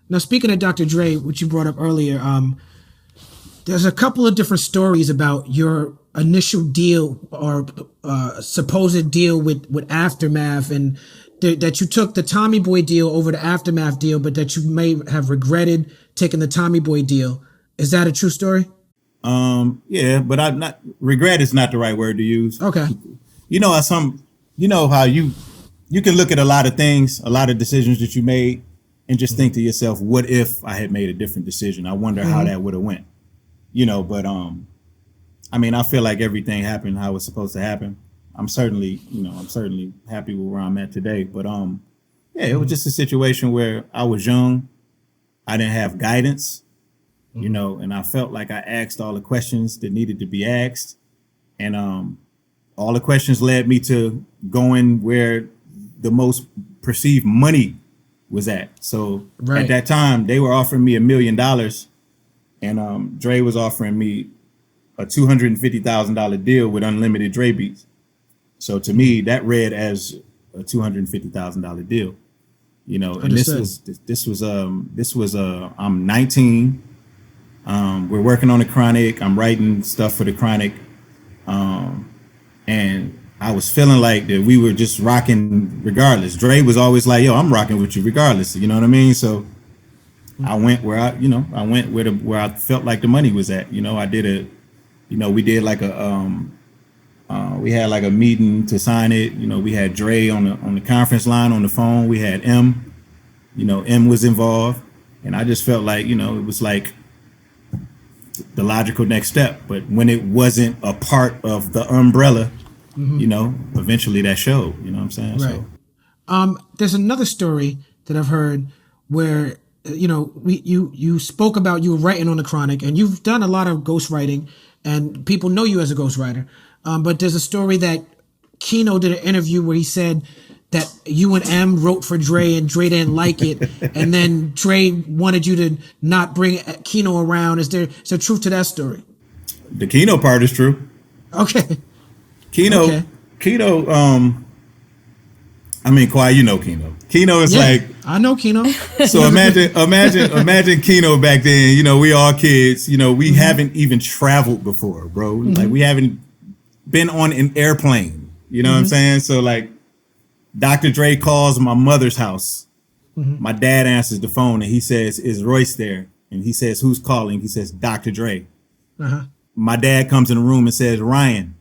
Now, speaking of Dr. Dre, which you brought up earlier, there's a couple of different stories about your initial deal or supposed deal with Aftermath, and that you took the Tommy Boy deal over the Aftermath deal, but that you may have regretted taking the Tommy Boy deal. Is that a true story? Yeah, but I'm not. Regret is not the right word to use. Okay. You know, how you can look at a lot of things, a lot of decisions that you made, and just think to yourself, what if I had made a different decision? I wonder how that would have went. You know, but I mean, I feel like everything happened how it's supposed to happen. I'm certainly happy with where I'm at today. But yeah, it was just a situation where I was young, I didn't have guidance, you know, and I felt like I asked all the questions that needed to be asked, and all the questions led me to going where the most perceived money was at. So at that time, they were offering me $1 million, and Dre was offering me a $250,000 deal with unlimited Dre beats. So to me, that read as a $250,000 deal, you know. And this was I'm 19. We're working on the Chronic. I'm writing stuff for the Chronic, and I was feeling like that we were just rocking regardless. Dre was always like, "Yo, I'm rocking with you regardless." You know what I mean? So I went where where I felt like the money was at. You know, we did like we had like a meeting to sign it. You know, we had Dre on the conference line on the phone. We had M. You know, M was involved, and I just felt like, you know, it was like the logical next step. But when it wasn't a part of the umbrella, you know, eventually that showed. You know what I'm saying? Right. So, there's another story that I've heard where, you know, you spoke about you were writing on the Chronic, and you've done a lot of ghostwriting, and people know you as a ghostwriter. But there's a story that Kino did an interview where he said that you and M wrote for Dre and Dre didn't like it, and then Dre wanted you to not bring Kino around. Is there truth to that story? The Kino part is true. Okay. Kino, I mean, Kwai, you know Kino. Kino is like, I know Kino. So imagine Kino back then. You know, we all kids. You know, we haven't even traveled before, bro. Like, we haven't been on an airplane. You know what I'm saying? So like, Dr. Dre calls my mother's house. My dad answers the phone and he says, "Is Royce there?" And he says, "Who's calling?" He says, "Dr. Dre." My dad comes in the room and says, "Ryan,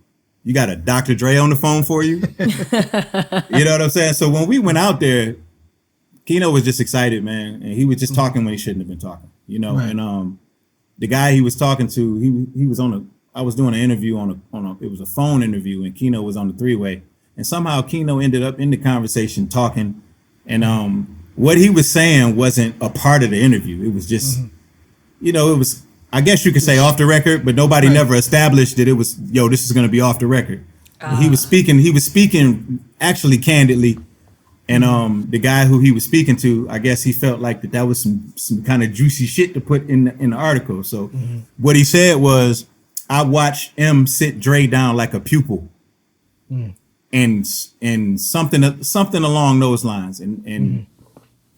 you got a Dr. Dre on the phone for you?" You know what I'm saying? So when we went out there, Kino was just excited, man. And he was just talking when he shouldn't have been talking, you know? Right. And the guy he was talking to, he was I was doing an interview it was a phone interview, and Kino was on the three-way. And somehow Kino ended up in the conversation talking. And what he was saying wasn't a part of the interview. It was just, you know, it was, I guess you could say off the record, but nobody never established that it was, yo, this is going to be off the record. He was speaking actually candidly. And the guy who he was speaking to, I guess he felt like that was some kind of juicy shit to put in the article. So what he said was, "I watched M sit Dre down like a pupil," and something along those lines. And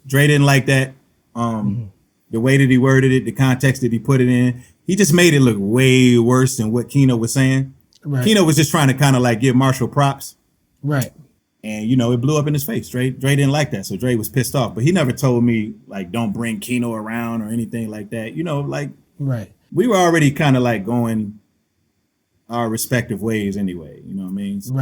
Dre didn't like that. The way that he worded it, the context that he put it in, he just made it look way worse than what Kino was saying. Right. Kino was just trying to kind of like give Marshall props. Right. And, you know, it blew up in his face. Dre didn't like that. So Dre was pissed off. But he never told me, like, don't bring Kino around or anything like that. You know, like, we were already kind of like going our respective ways anyway. You know what I mean? So,